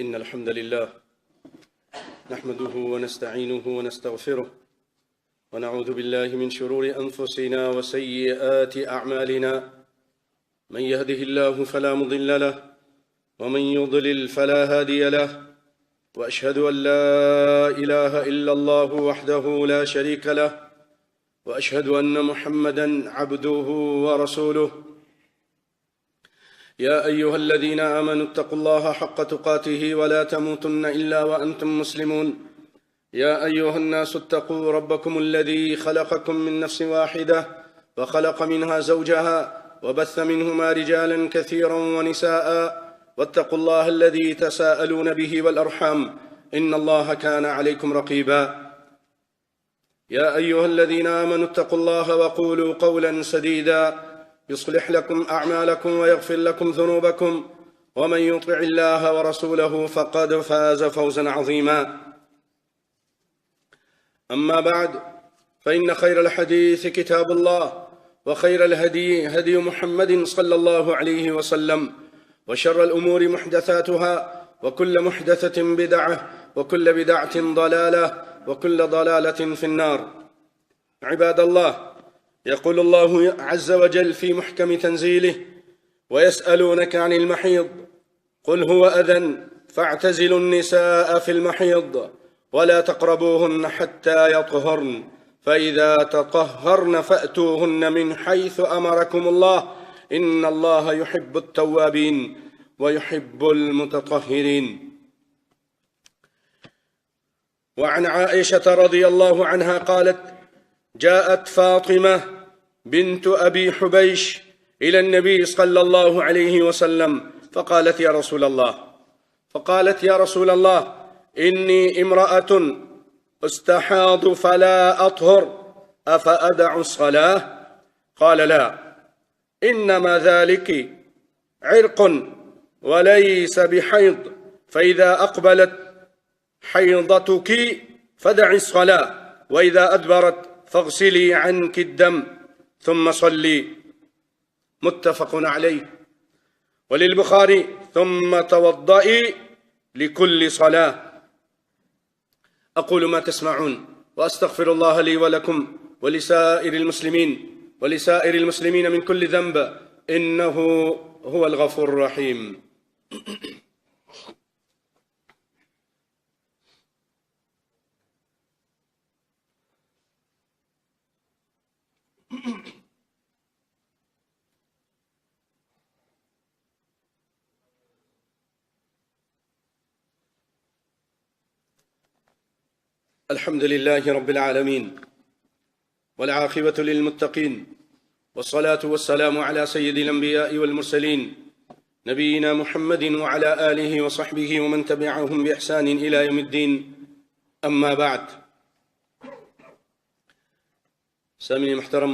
إن الحمد لله نحمده ونستعينه ونستغفره ونعوذ بالله من شرور أنفسنا وسيئات أعمالنا. من يهده الله فلا مضل له ومن يضلل فلا هادي له، وأشهد أن لا إله إلا الله وحده لا شريك له، وأشهد أن محمدًا عبده ورسوله. يا أيها الذين آمنوا اتقوا الله حق تقاته ولا تموتن إلا وأنتم مسلمون. يا أيها الناس اتقوا ربكم الذي خلقكم من نفس واحدة وخلق منها زوجها وبث منهما رجالا كثيرا ونساء، واتقوا الله الذي تساءلون به والأرحام إن الله كان عليكم رقيبا. يا أيها الذين آمنوا اتقوا الله وقولوا قولا سديدا يصلح لكم أعمالكم ويغفر لكم ذنوبكم، ومن يطع الله ورسوله فقد فاز فوزا عظيما. أما بعد، فإن خير الحديث كتاب الله، وخير الهدي هدي محمد صلى الله عليه وسلم، وشر الأمور محدثاتها، وكل محدثة بدعة، وكل بدعة ضلالة، وكل ضلالة في النار. عباد الله، يقول الله عز وجل في محكم تنزيله: ويسألونك عن المحيض قل هو أذى فاعتزلوا النساء في المحيض ولا تقربوهن حتى يطهرن، فإذا تطهرن فأتوهن من حيث أمركم الله إن الله يحب التوابين ويحب المتطهرين. وعن عائشة رضي الله عنها قالت: جاءت فاطمة بنت أبي حبيش إلى النبي صلى الله عليه وسلم فقالت: يا رسول الله إني امرأة استحاض فلا أطهر، أفأدع الصلاة؟ قال: لا، إنما ذلك عرق وليس بحيض، فإذا أقبلت حيضتك فدعي الصلاة، وإذا أدبرت فاغسلي عنك الدم ثم صلي. متفق عليه. وللبخاري: ثم توضئي لكل صلاة. أقول ما تسمعون، وأستغفر الله لي ولكم ولسائر المسلمين من كل ذنب، إنه هو الغفور الرحيم. الحمد لله رب العالمين، والعاقبة للمتقين، والصلاة والسلام على سيد الأنبياء والمرسلين نبينا محمد وعلى آله وصحبه ومن تبعهم بإحسان إلى يوم الدين. أما بعد، سامعين محترم،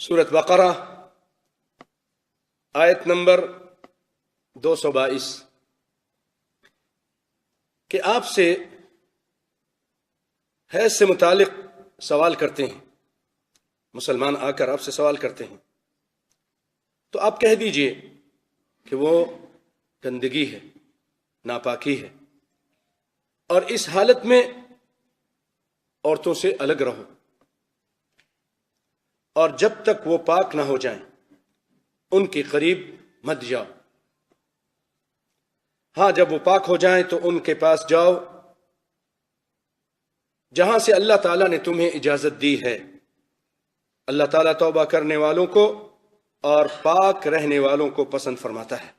سورۃ بقرہ آیت نمبر 222 کہ آپ سے حیض سے متعلق سوال کرتے ہیں، مسلمان آ کر آپ سے سوال کرتے ہیں تو آپ کہہ دیجئے کہ وہ گندگی ہے، ناپاکی ہے، اور اس حالت میں عورتوں سے الگ رہو، اور جب تک وہ پاک نہ ہو جائیں ان کے قریب مت جاؤ۔ ہاں، جب وہ پاک ہو جائیں تو ان کے پاس جاؤ جہاں سے اللہ تعالیٰ نے تمہیں اجازت دی ہے۔ اللہ تعالیٰ توبہ کرنے والوں کو اور پاک رہنے والوں کو پسند فرماتا ہے۔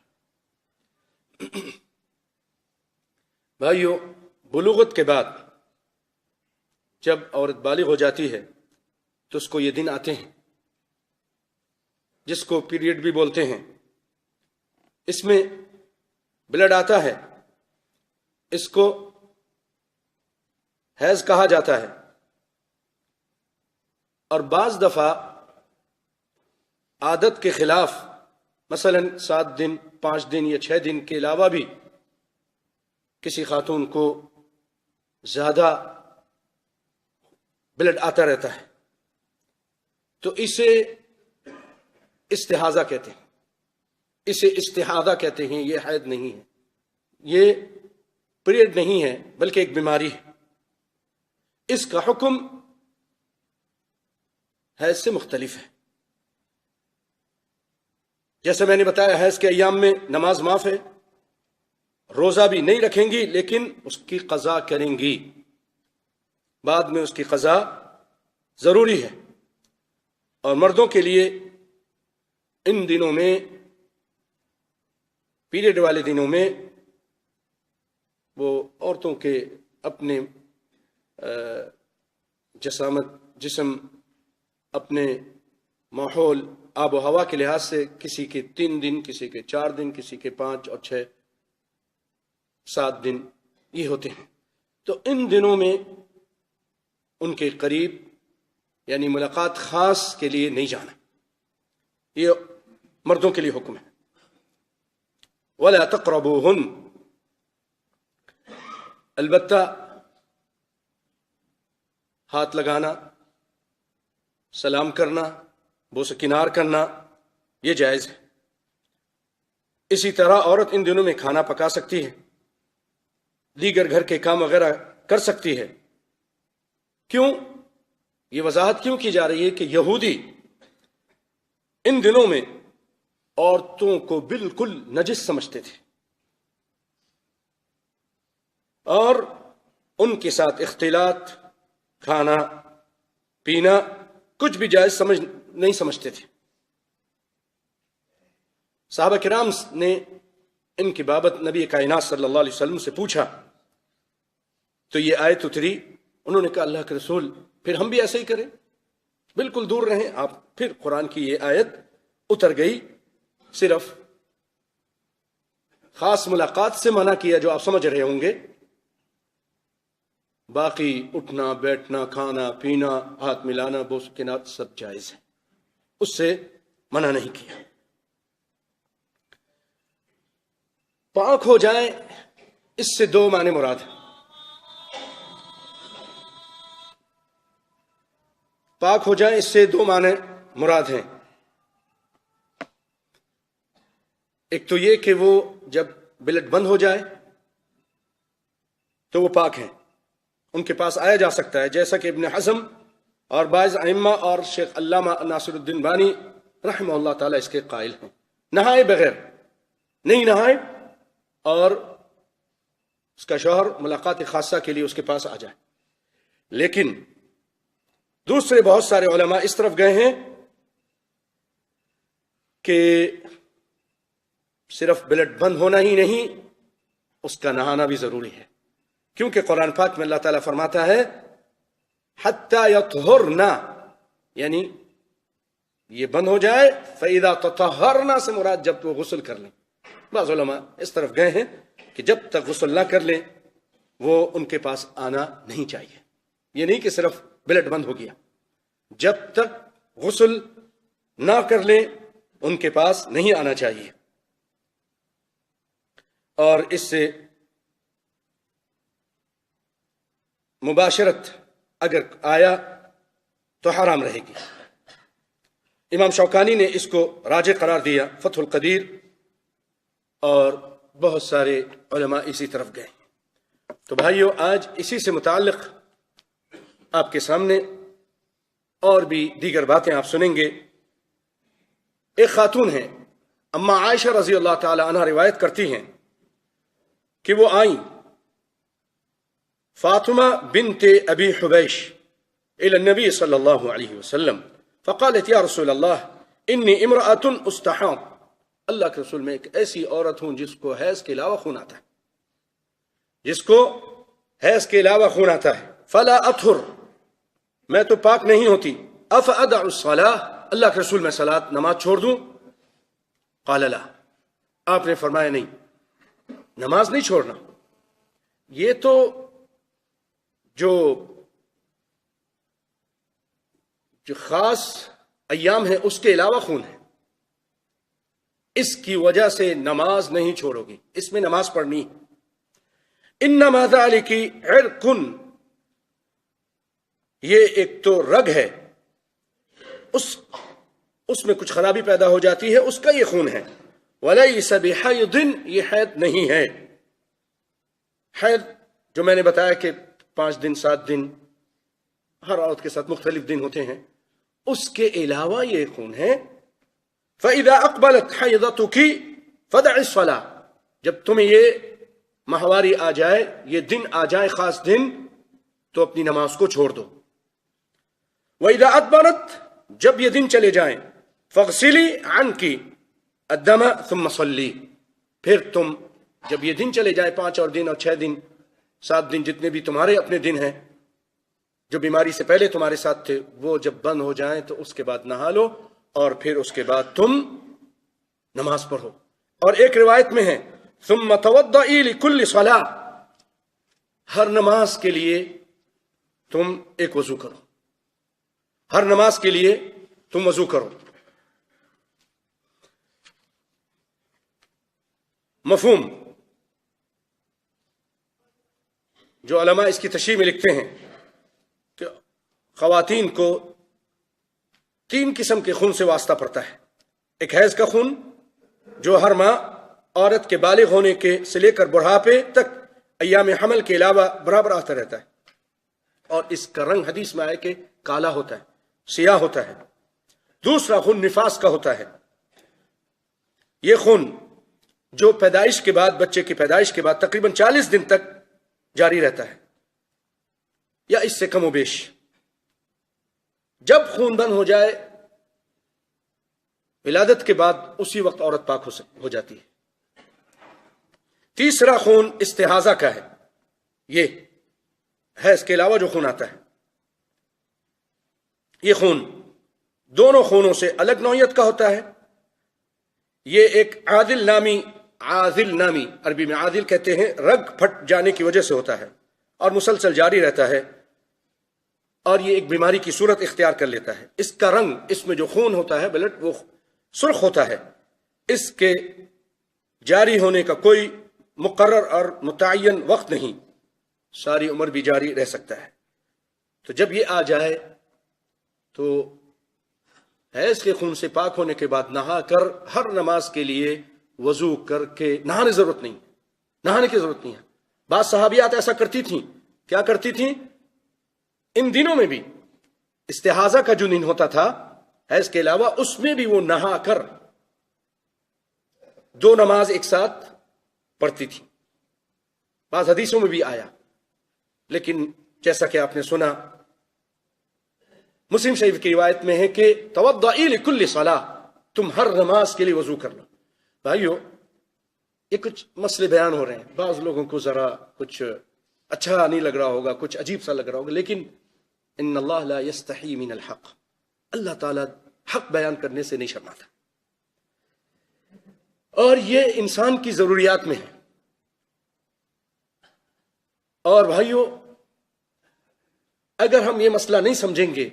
بھائیو، بلوغت کے بعد جب عورت بالغ ہو جاتی ہے تو اس کو یہ دن آتے ہیں جس کو پیریڈ بھی بولتے ہیں۔ اس میں بلڈ آتا ہے، اس کو حیض کہا جاتا ہے، اور بعض دفعہ عادت کے خلاف، مثلا 7 دن، 5 دن یا 6 دن کے علاوہ بھی کسی خاتون کو زیادہ بلڈ آتا رہتا ہے تو اسے استحاضہ کہتے ہیں، اسے استحاضہ کہتے ہیں۔ یہ حیض نہیں ہے، یہ پیریڈ نہیں ہے، بلکہ ایک بیماری ہے۔ اس کا حکم حیض سے مختلف ہے۔ جیسے میں نے بتایا، حیض کے ایام میں نماز معاف ہے، روزہ بھی نہیں رکھیں گی لیکن اس کی قضا کریں گی، بعد میں اس کی قضا ضروری ہے۔ اور مردوں کے لیے ان دنوں میں، پیریڈ والے دنوں میں، وہ عورتوں کے اپنے جسم، اپنے ماحول، آب و ہوا کے لحاظ سے کسی کے 3 دن، کسی کے 4 دن، کسی کے 5 اور 6، 7 دن یہ ہوتے ہیں۔ تو ان دنوں میں ان کے قریب، یعنی ملاقات خاص کے لیے نہیں جانا، یہ مردوں کے لیے حکم ہے۔ وَلَا تَقْرَبُوهُنَّ، البتہ ہاتھ لگانا، سلام کرنا، بوسہ کنار کرنا یہ جائز ہے۔ اسی طرح عورت ان دنوں میں کھانا پکا سکتی ہے، دیگر گھر کے کام وغیرہ کر سکتی ہے۔ کیوں؟ یہ وضاحت کیوں کی جا رہی ہے کہ یہودی ان دنوں میں عورتوں کو بالکل نجس سمجھتے تھے، اور ان کے ساتھ اختلاط، کھانا پینا کچھ بھی جائز نہیں سمجھتے تھے۔ صحابہ کرام نے ان کی بابت نبی کائنات صلی اللہ علیہ وسلم سے پوچھا تو یہ آیت اتری۔ انہوں نے کہا، اللہ کے رسول، پھر ہم بھی ایسے ہی کریں، بالکل دور رہیں آپ۔ پھر قرآن کی یہ آیت اتر گئی، صرف خاص ملاقات سے منع کیا جو آپ سمجھ رہے ہوں گے، باقی اٹھنا بیٹھنا، کھانا پینا، ہاتھ ملانا، بوسہ کنار سب جائز ہے، اس سے منع نہیں کیا۔ پاک ہو جائیں، اس سے 2 معنی مراد ہیں۔ پاک ہو جائیں، اس سے 2 معنی مراد ہیں۔ ایک تو یہ کہ وہ جب بلڈ بند ہو جائے تو وہ پاک ہیں، ان کے پاس آیا جا سکتا ہے، جیسا کہ ابن حزم اور بعض ائمہ اور شیخ علامہ ناصر الدین بانی رحمہ اللہ تعالیٰ اس کے قائل ہیں۔ نہائے بغیر نہیں نہائے اور اس کا شوہر ملاقات خاصہ کے لیے اس کے پاس آ جائے۔ لیکن دوسرے بہت سارے علماء اس طرف گئے ہیں کہ صرف بلڈ بند ہونا ہی نہیں، اس کا نہانا بھی ضروری ہے، کیونکہ قرآن پاک میں اللہ تعالیٰ فرماتا ہے حَتَّى يَطْهُرْنَا، یعنی یہ بند ہو جائے، فَإِذَا تَطَهَّرْنَا سے مراد جب وہ غسل کر لیں۔ بعض علماء اس طرف گئے ہیں کہ جب تک غسل نہ کر لیں وہ ان کے پاس آنا نہیں چاہیے۔ یہ نہیں کہ صرف بلڈ بند ہو گیا، جب تک غسل نہ کر لیں ان کے پاس نہیں آنا چاہیے، اور اس سے مباشرت اگر آیا تو حرام رہے گی۔ امام شوکانی نے اس کو راجح قرار دیا فتح القدیر، اور بہت سارے علماء اسی طرف گئے۔ تو بھائیو، آج اسی سے متعلق آپ کے سامنے اور بھی دیگر باتیں آپ سنیں گے۔ ایک خاتون ہیں، اما عائشہ رضی اللہ تعالی عنہ، روایت کرتی ہیں کہ وہ آئیں فاطمہ بنت ابی حبیش الى النبی صلی اللہ علیہ وسلم فقالت یا رسول اللہ انی امرأۃ استحاض، اللہ کے رسول، میں ایک ایسی عورت ہوں جس کو حیض کے علاوہ خون آتا ہے، جس کو حیض کے علاوہ خون آتا ہے، فلا اطہر، میں تو پاک نہیں ہوتی، افادع الصلاۃ، اللہ کے رسول میں صلاۃ نماز چھوڑ دوں؟ قال لا، آپ نے فرمایا نہیں، نماز نہیں چھوڑنا۔ یہ تو جو خاص ایام ہے اس کے علاوہ خون ہے، اس کی وجہ سے نماز نہیں چھوڑو گی، اس میں نماز پڑھنی۔ انما ذلک عرق، یہ ایک تو رگ ہے، اس میں کچھ خرابی پیدا ہو جاتی ہے، اس کا یہ خون ہے۔ ولیس بحیض، یہ حید نہیں ہے۔ حید جو میں نے بتایا کہ 5 دن 7 دن، ہر عورت کے ساتھ مختلف دن ہوتے ہیں، اس کے علاوہ یہ خون ہے۔ فَإِذَا أَقْبَلَتْ حَيْضَتُكِ فَدَعِ الصَّلَاةَ، جب تمہیں یہ ماہواری آ جائے، یہ دن آ جائے خاص دن، تو اپنی نماز کو چھوڑ دو۔ وَإِذَا أَدْبَرَتْ، جب یہ دن چلے جائیں، فَاغْسِلِي عَنْكِ الدَّمَ ثُمَّ صَلِّي، پھر تم جب یہ دن چلے جائیں، 5 اور دن اور 6 دن 7 دن، جتنے بھی تمہارے اپنے دن ہیں جو بیماری سے پہلے تمہارے ساتھ تھے، وہ جب بند ہو جائیں تو اس کے بعد نہا لو، اور پھر اس کے بعد تم نماز پڑھو۔ اور ایک روایت میں ہے ثم توضئی لکل صلاۃ، ہر نماز کے لیے تم ایک وضو کرو، ہر نماز کے لیے تم وضو کرو۔ مفہوم جو علماء اس کی تشریح میں لکھتے ہیں کہ خواتین کو 3 قسم کے خون سے واسطہ پڑتا ہے۔ ایک حیض کا خون جو ہر ماہ عورت کے بالغ ہونے کے سے لے کر بڑھاپے تک ایام حمل کے علاوہ برابر آتا رہتا ہے، اور اس کا رنگ حدیث میں آئے کہ کالا ہوتا ہے، سیاہ ہوتا ہے۔ دوسرا خون نفاس کا ہوتا ہے، یہ خون جو پیدائش کے بعد، بچے کی پیدائش کے بعد تقریباً 40 دن تک جاری رہتا ہے، یا اس سے کم و بیش۔ جب خون بند ہو جائے ولادت کے بعد، اسی وقت عورت پاک ہو جاتی ہے۔ تیسرا خون استحاضہ کا ہے، یہ حیض کے علاوہ جو خون آتا ہے، یہ خون دونوں خونوں سے الگ نوعیت کا ہوتا ہے۔ یہ ایک عاذل نامی، عربی میں عاذل کہتے ہیں، رگ پھٹ جانے کی وجہ سے ہوتا ہے اور مسلسل جاری رہتا ہے، اور یہ ایک بیماری کی صورت اختیار کر لیتا ہے۔ اس کا رنگ، اس میں جو خون ہوتا ہے بلڈ، وہ سرخ ہوتا ہے۔ اس کے جاری ہونے کا کوئی مقرر اور متعین وقت نہیں، ساری عمر بھی جاری رہ سکتا ہے۔ تو جب یہ آ جائے تو حیض کے خون سے پاک ہونے کے بعد نہا کر ہر نماز کے لیے وضو کر کے، نہانے کی ضرورت نہیں ہے۔ بعض صحابیات ایسا کرتی تھیں، کیا کرتی تھیں؟ ان دنوں میں بھی استحاضہ کا جو دن ہوتا تھا حیض کے علاوہ، اس میں بھی وہ نہا کر 2 نماز ایک ساتھ پڑھتی تھی۔ بعض حدیثوں میں بھی آیا، لیکن جیسا کہ آپ نے سنا، مسلم شریف کی روایت میں ہے کہ توضئی لکل صلاۃ، تم ہر نماز کے لیے وضو کر لو۔ بھائیو، یہ کچھ مسئلے بیان ہو رہے ہیں، بعض لوگوں کو ذرا کچھ اچھا نہیں لگ رہا ہوگا، کچھ عجیب سا لگ رہا ہوگا، لیکن ان اللہ لا یستحی من الحق، اللہ تعالیٰ حق بیان کرنے سے نہیں شرماتا، اور یہ انسان کی ضروریات میں ہے۔ اور بھائیو، اگر ہم یہ مسئلہ نہیں سمجھیں گے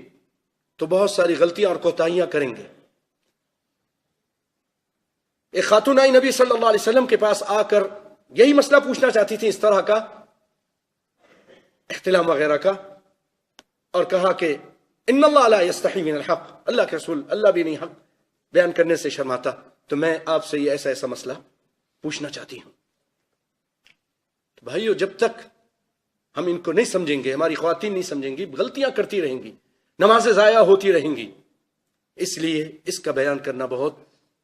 تو بہت ساری غلطیاں اور کوتاہیاں کریں گے۔ ایک خاتون آئی نبی صلی اللہ علیہ وسلم کے پاس آ کر یہی مسئلہ پوچھنا چاہتی تھی، اس طرح کا احتلام وغیرہ کا، اور کہا کہ ان اللہ لا یستحی من الحق، اللہ کے رسول اللہ بھی نہیں حق بیان کرنے سے شرماتا، تو میں آپ سے یہ ایسا مسئلہ پوچھنا چاہتی ہوں۔ تو بھائیو، جب تک ہم ان کو نہیں سمجھیں گے، ہماری خواتین نہیں سمجھیں گی، غلطیاں کرتی رہیں گی، نمازیں ضائع ہوتی رہیں گی، اس لیے اس کا بیان کرنا بہت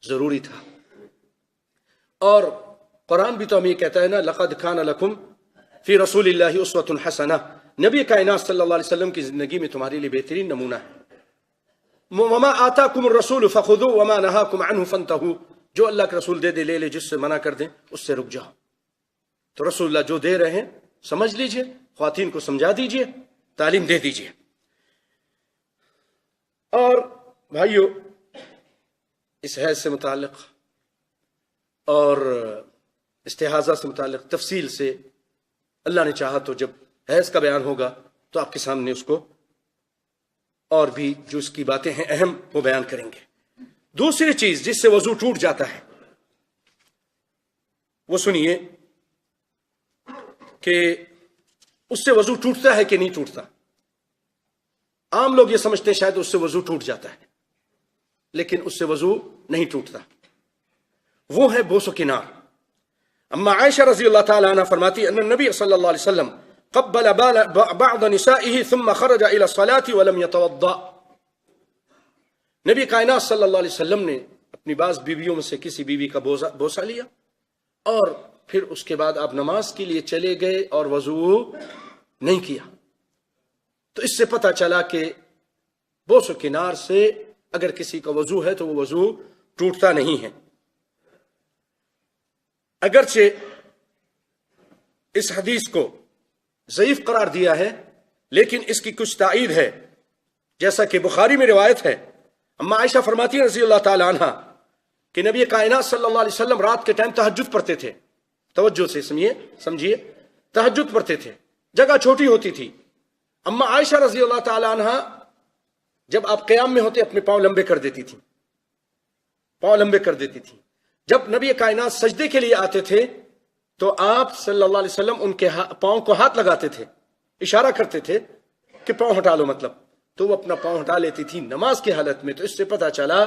ضروری تھا۔ اور قرآن بھی تو ہمیں کہتا ہے نا، لقد کان لکم فی رسول اللہ اسوۃ حسنہ، نبی کائنات صلی اللہ علیہ وسلم کی زندگی میں تمہارے لیے بہترین نمونہ ہے۔ وما آتاکم الرسول فخذوه وما نہاکم عنہ فانتہوا، جو اللہ کے رسول دے دے لے لے، جس سے منع کر دیں اس سے رک جاؤ۔ تو رسول اللہ جو دے رہے ہیں سمجھ لیجئے، خواتین کو سمجھا دیجئے، تعلیم دے دیجئے۔ اور بھائیو، اس حیض سے متعلق اور استحاضہ سے متعلق تفصیل سے اللہ نے چاہا تو جب حیض کا بیان ہوگا تو آپ کے سامنے اس کو اور بھی جو اس کی باتیں ہیں اہم وہ بیان کریں گے۔ دوسری چیز جس سے وضو ٹوٹ جاتا ہے وہ سنیے کہ اس سے وضو ٹوٹتا ہے کہ نہیں ٹوٹتا۔ عام لوگ یہ سمجھتے ہیں شاید اس سے وضو ٹوٹ جاتا ہے، لیکن اس سے وضو نہیں ٹوٹتا۔ وہ ہے بوس و کنار۔ اما عائشہ رضی اللہ تعالی عنہ فرماتی ان النبی صلی اللہ علیہ وسلم قبل بعض نسائه ثم خرج الى الصلاة ولم يتوضا، نبی کائنات صلی اللہ علیہ وسلم نے اپنی بعض بیویوں میں سے کسی بیوی کا بوسہ لیا اور پھر اس کے بعد آپ نماز کے لیے چلے گئے اور وضو نہیں کیا۔ تو اس سے پتہ چلا کہ بوس و کنار سے اگر کسی کا وضو ہے تو وہ وضو ٹوٹتا نہیں ہے۔ اگرچہ اس حدیث کو ضعیف قرار دیا ہے لیکن اس کی کچھ تائید ہے، جیسا کہ بخاری میں روایت ہے، اما عائشہ فرماتی ہیں رضی اللہ تعالی عنہ کہ نبی کائنات صلی اللہ علیہ وسلم رات کے ٹائم تہجد پڑھتے تھے۔ توجہ سے سمجھیے، تہجد پڑھتے تھے، جگہ چھوٹی ہوتی تھی۔ اما عائشہ رضی اللہ تعالی عنہ جب آپ قیام میں ہوتے اپنے پاؤں لمبے کر دیتی تھی، پاؤں لمبے کر دیتی تھی۔ جب نبی کائنات سجدے کے لیے آتے تھے تو آپ صلی اللہ علیہ وسلم ان کے پاؤں کو ہاتھ لگاتے تھے، اشارہ کرتے تھے کہ پاؤں ہٹا لو، مطلب تو وہ اپنا پاؤں ہٹا لیتی تھی نماز کی حالت میں۔ تو اس سے پتہ چلا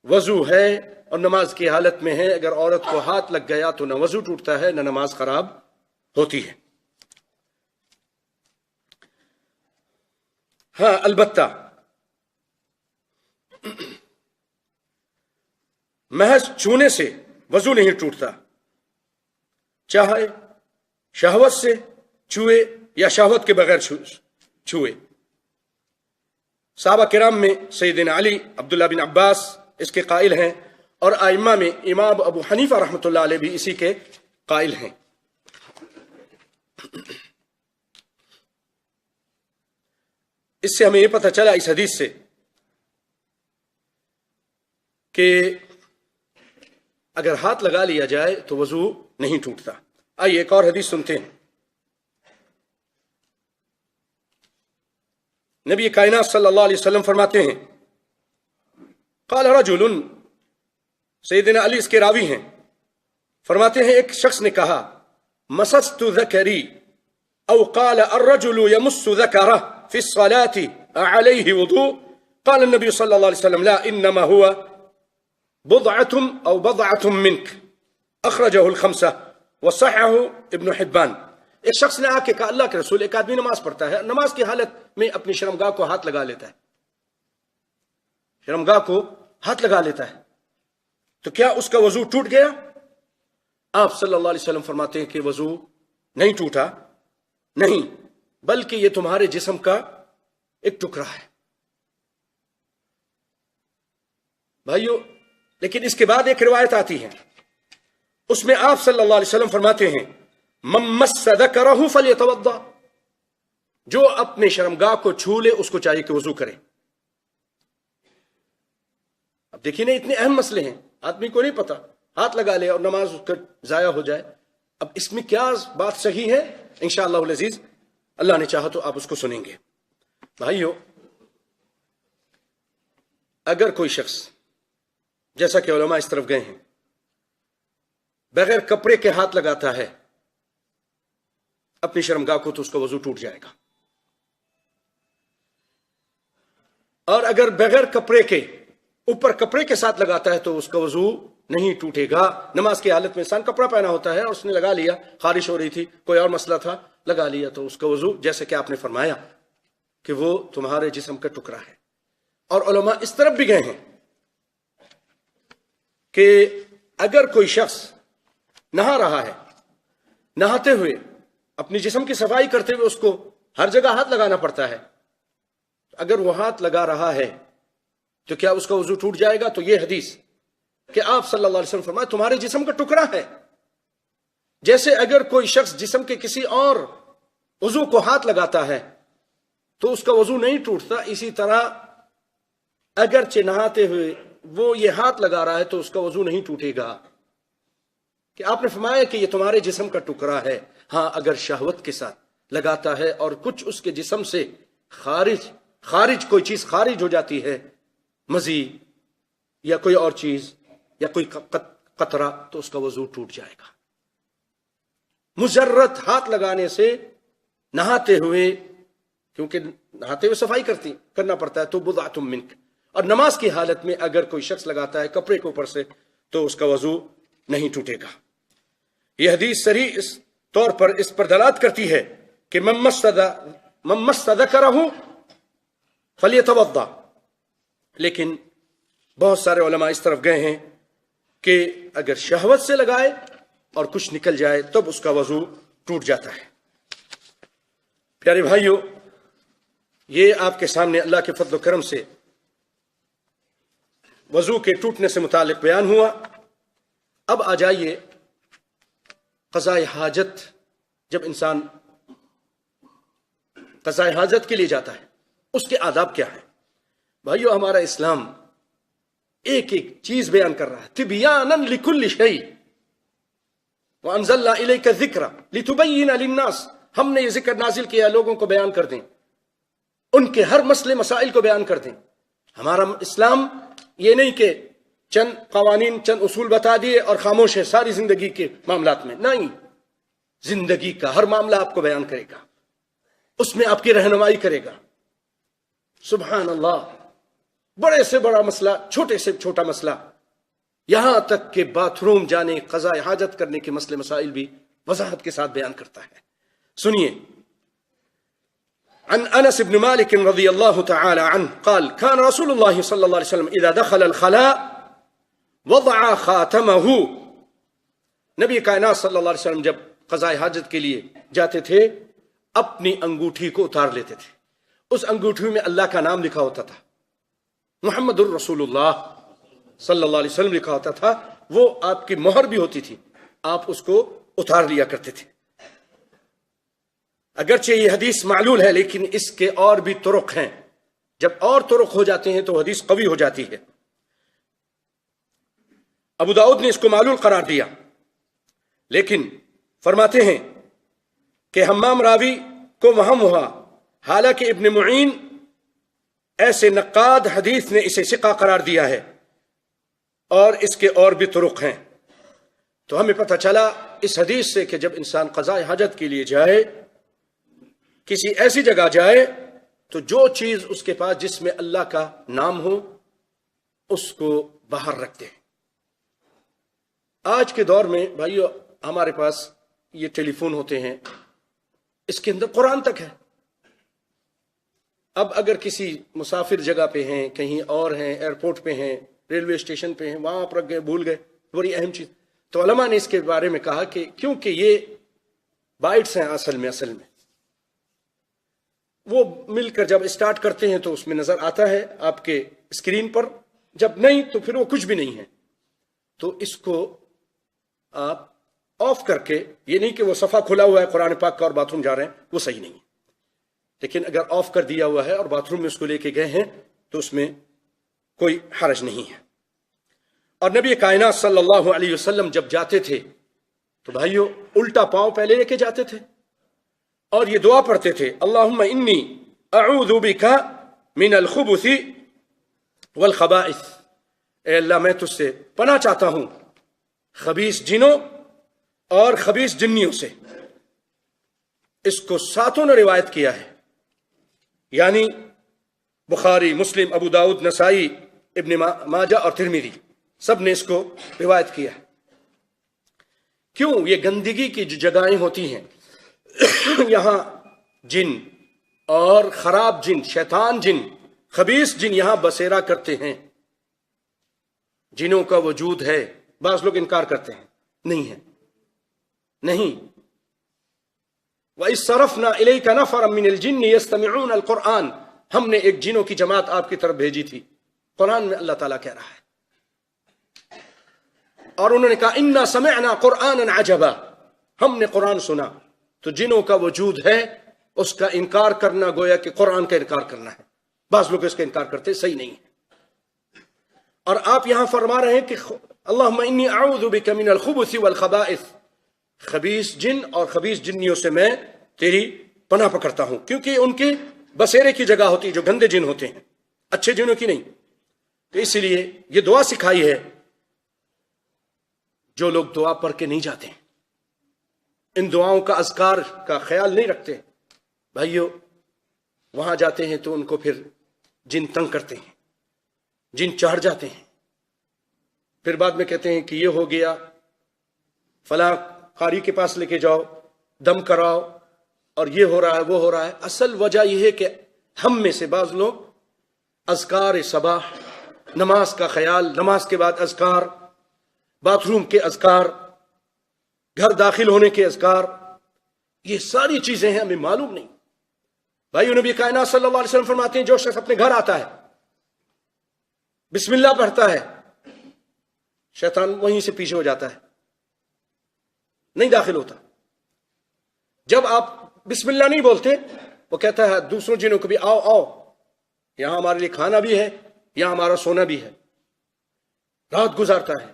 وضو ہے اور نماز کی حالت میں ہے، اگر عورت کو ہاتھ لگ گیا تو نہ وضو ٹوٹتا ہے نہ نماز خراب ہوتی ہے۔ ہاں، البتہ محض چھونے سے وضو نہیں ٹوٹتا، چاہے شہوت سے چھوئے یا شہوت کے بغیر چھوئے۔ صحابہ کرام میں سیدنا علی، عبداللہ بن عباس اس کے قائل ہیں، اور ائمہ میں امام ابو حنیفہ رحمۃ اللہ علیہ بھی اسی کے قائل ہیں۔ اس سے ہمیں یہ پتہ چلا اس حدیث سے کہ اگر ہاتھ لگا لیا جائے تو وضو نہیں ٹوٹتا۔ آئیے ایک اور حدیث سنتے ہیں۔ نبی کائنات صلی اللہ علیہ وسلم فرماتے ہیں، قال رجل، سیدنا علی اس کے راوی ہیں، فرماتے ہیں ایک شخص نے کہا مسست ذکری، او قال الرجل يمس ذکرہ فی الصلاة علیہ وضوء؟ قال النبی صلی اللہ علیہ وسلم لا انما هو بضعة او بضعة منك، اخرجہ الخمسہ وصححہ ابن حبان۔ ایک شخص نے آ کے کہا اللہ کے رسول، ایک آدمی نماز پڑھتا ہے، نماز کی حالت میں اپنی شرمگاہ کو ہاتھ لگا لیتا ہے، شرمگاہ کو ہاتھ لگا لیتا ہے، تو کیا اس کا وضو ٹوٹ گیا؟ آپ صلی اللہ علیہ وسلم فرماتے ہیں کہ وضو نہیں ٹوٹا، نہیں، بلکہ یہ تمہارے جسم کا ایک ٹکڑا ہے۔ بھائیو، لیکن اس کے بعد ایک روایت آتی ہے، اس میں آپ صلی اللہ علیہ وسلم فرماتے ہیں من مس ذکرہ فلیتوضا، جو اپنے شرمگاہ کو چھو لے اس کو چاہیے کہ وضو کرے۔ اب دیکھیے نا، اتنے اہم مسئلے ہیں، آدمی کو نہیں پتا، ہاتھ لگا لے اور نماز ضائع ہو جائے۔ اب اس میں کیا بات صحیح ہے؟ انشاءاللہ العزیز اللہ نے چاہا تو آپ اس کو سنیں گے۔ بھائیو، اگر کوئی شخص، جیسا کہ علماء اس طرف گئے ہیں، بغیر کپڑے کے ہاتھ لگاتا ہے اپنی شرمگاہ کو تو اس کا وضو ٹوٹ جائے گا. اور اگر بغیر کپڑے کے اوپر کپڑے کے ساتھ لگاتا ہے تو اس کا وضو نہیں ٹوٹے گا. نماز کی حالت میں انسان کپڑا پہنا ہوتا ہے اور اس نے لگا لیا، خارش ہو رہی تھی، کوئی اور مسئلہ تھا، لگا لیا، تو اس کا وضو جیسے کہ آپ نے فرمایا کہ وہ تمہارے جسم کا ٹکڑا ہے. اور علماء اس طرف بھی گئے ہیں کہ اگر کوئی شخص نہا رہا ہے، نہاتے ہوئے اپنی جسم کی صفائی کرتے ہوئے اس کو ہر جگہ ہاتھ لگانا پڑتا ہے، اگر وہ ہاتھ لگا رہا ہے تو کیا اس کا وضو ٹوٹ جائے گا؟ تو یہ حدیث کہ آپ صلی اللہ علیہ وسلم فرمایا تمہارے جسم کا ٹکڑا ہے. جیسے اگر کوئی شخص جسم کے کسی اور عضو کو ہاتھ لگاتا ہے تو اس کا وضو نہیں ٹوٹتا، اسی طرح اگرچہ نہاتے ہوئے وہ یہ ہاتھ لگا رہا ہے تو اس کا وضو نہیں ٹوٹے گا. کہ آپ نے فرمایا کہ یہ تمہارے جسم کا ٹکڑا ہے. ہاں اگر شہوت کے ساتھ لگاتا ہے اور کچھ اس کے جسم سے خارج کوئی چیز خارج ہو جاتی ہے، مزی یا کوئی اور چیز یا کوئی قطرہ، تو اس کا وضو ٹوٹ جائے گا. مجرد ہاتھ لگانے سے نہاتے ہوئے، کیونکہ نہاتے ہوئے صفائی کرنا پڑتا ہے، تو بضعۃ منک. اور نماز کی حالت میں اگر کوئی شخص لگاتا ہے کپڑے کے اوپر سے تو اس کا وضو نہیں ٹوٹے گا. یہ حدیث صریح اس طور پر اس پر دلالت کرتی ہے کہ من مس ذکرہ فلیتوضا. لیکن بہت سارے علماء اس طرف گئے ہیں کہ اگر شہوت سے لگائے اور کچھ نکل جائے تب اس کا وضو ٹوٹ جاتا ہے. پیارے بھائیو، یہ آپ کے سامنے اللہ کے فضل و کرم سے وضو کے ٹوٹنے سے متعلق بیان ہوا. اب آ جائیے قضاء حاجت. جب انسان قضاء حاجت کے لیے جاتا ہے اس کے آداب کیا ہیں؟ بھائیو، ہمارا اسلام ایک ایک چیز بیان کر رہا ہے. تبیانا لکل شیء وانزلنا الیک الذکر لتبین للناس. ہم نے یہ ذکر نازل کیا لوگوں کو بیان کر دیں، ان کے ہر مسئلے مسائل کو بیان کر دیں. ہمارا اسلام یہ نہیں کہ چند قوانین چند اصول بتا دیے اور خاموش ہے ساری زندگی کے معاملات میں. نہیں، زندگی کا ہر معاملہ آپ کو بیان کرے گا، اس میں آپ کی رہنمائی کرے گا. سبحان اللہ، بڑے سے بڑا مسئلہ، چھوٹے سے چھوٹا مسئلہ، یہاں تک کہ باتھ روم جانے، قضاء حاجت کرنے کے مسئلے مسائل بھی وضاحت کے ساتھ بیان کرتا ہے. سنیے، عن انس بن مالک رضی اللہ تعالی عنہ قال كان رسول اللہ صلی اللہ علیہ وسلم اذا دخل الخلاء وضع خاتمه. نبی کائنات صلی اللہ علیہ وسلم جب قضاء حاجت کے لیے جاتے تھے اپنی انگوٹھی کو اتار لیتے تھے. اس انگوٹھی میں اللہ کا نام لکھا ہوتا تھا، محمد الرسول اللہ صلی اللہ علیہ وسلم لکھا ہوتا تھا. وہ آپ کی مہر بھی ہوتی تھی، آپ اس کو اتار لیا کرتے تھے. اگرچہ یہ حدیث معلول ہے لیکن اس کے اور بھی طرق ہیں. جب اور طرق ہو جاتے ہیں تو حدیث قوی ہو جاتی ہے. ابو داؤد نے اس کو معلول قرار دیا، لیکن فرماتے ہیں کہ حمام راوی کو وہم ہوا، حالانکہ ابن معین ایسے نقاد حدیث نے اسے ثقہ قرار دیا ہے اور اس کے اور بھی طرق ہیں. تو ہمیں پتہ چلا اس حدیث سے کہ جب انسان قضاء حاجت کے لیے جائے، کسی ایسی جگہ جائے، تو جو چیز اس کے پاس جس میں اللہ کا نام ہو اس کو باہر رکھ دے. آج کے دور میں بھائیو ہمارے پاس یہ ٹیلی فون ہوتے ہیں، اس کے اندر قرآن تک ہے. اب اگر کسی مسافر جگہ پہ ہیں، کہیں اور ہیں، ایئرپورٹ پہ ہیں، ریلوے اسٹیشن پہ ہیں، وہاں آپ رکھ گئے، بھول گئے، بڑی اہم چیز. تو علماء نے اس کے بارے میں کہا کہ کیونکہ یہ بائٹس ہیں اصل میں وہ مل کر جب اسٹارٹ کرتے ہیں تو اس میں نظر آتا ہے آپ کے اسکرین پر، جب نہیں تو پھر وہ کچھ بھی نہیں ہے. تو اس کو آپ آف کر کے، یہ نہیں کہ وہ صفحہ کھلا ہوا ہے قرآن پاک کا اور باتھ روم جا رہے ہیں، وہ صحیح نہیں ہے. لیکن اگر آف کر دیا ہوا ہے اور باتھ روم میں اس کو لے کے گئے ہیں تو اس میں کوئی حرج نہیں ہے. اور نبی کائنات صلی اللہ علیہ وسلم جب جاتے تھے تو بھائیو الٹا پاؤں پہلے لے کے جاتے تھے اور یہ دعا پڑھتے تھے، اللہم انی اعوذ بک من الخبث والخبائث. اے اللہ میں تجھ سے پناہ چاہتا ہوں خبیث جنوں اور خبیث جنیوں سے، اس کو ساتوں نے روایت کیا ہے، یعنی بخاری، مسلم، ابو داؤد، نسائی، ابن ماجہ اور ترمذی، سب نے اس کو روایت کیا ہے۔ کیوں؟ یہ گندگی کی جو جگہیں ہوتی ہیں یہاں جن اور خراب جن، شیطان جن، خبیث جن یہاں بسیرا کرتے ہیں۔ جنوں کا وجود ہے، بعض لوگ انکار کرتے ہیں، نہیں ہے، نہیں۔ وَإِذْ صَرَفْنَا إِلَيْكَ نَفَرًا مِّنَ الْجِنِّ يَسْتَمِعُونَ الْقُرْآنَ، ہم نے ایک جنوں کی جماعت آپ کی طرف بھیجی تھی۔ قرآن میں اللہ تعالیٰ کہہ رہا ہے، اور انہوں نے کہا اِنَّا سَمِعْنَا قُرْآنًا عَجَبًا، ہم نے قرآن سنا۔ تو جنوں کا وجود ہے، اس کا انکار کرنا گویا کہ قرآن کا انکار کرنا ہے۔ بعض لوگ اس کا انکار کرتے، صحیح نہیں ہے۔ اور آپ یہاں فرما رہے ہیں کہ اللہم انی اعوذ بک من الخبث والخبائث، خبیث جن اور خبیث جنیوں سے میں تیری پناہ پکڑتا ہوں، کیونکہ ان کی بسیرے کی جگہ ہوتی ہے، جو گندے جن ہوتے ہیں، اچھے جنوں کی نہیں۔ تو اس لیے یہ دعا سکھائی ہے۔ جو لوگ دعا پڑھ کے نہیں جاتے، ان دعاؤں کا اذکار کا خیال نہیں رکھتے، بھائیو وہاں جاتے ہیں تو ان کو پھر جن تنگ کرتے ہیں، جن چڑھ جاتے ہیں، پھر بعد میں کہتے ہیں کہ یہ ہو گیا، فلاں قاری کے پاس لے کے جاؤ، دم کراؤ، اور یہ ہو رہا ہے، وہ ہو رہا ہے۔ اصل وجہ یہ ہے کہ ہم میں سے بعض لوگ اذکار صباح، نماز کا خیال، نماز کے بعد اذکار، باتھ روم کے اذکار، گھر داخل ہونے کے اذکار، یہ ساری چیزیں ہیں، ہمیں معلوم نہیں۔ بھائی نبی کائنات صلی اللہ علیہ وسلم فرماتے ہیں جو شخص اپنے گھر آتا ہے، بسم اللہ پڑھتا ہے، شیطان وہیں سے پیچھے ہو جاتا ہے، نہیں داخل ہوتا۔ جب آپ بسم اللہ نہیں بولتے، وہ کہتا ہے دوسروں جنوں کو بھی آؤ آؤ، یہاں ہمارے لیے کھانا بھی ہے، یہاں ہمارا سونا بھی ہے، رات گزارتا ہے۔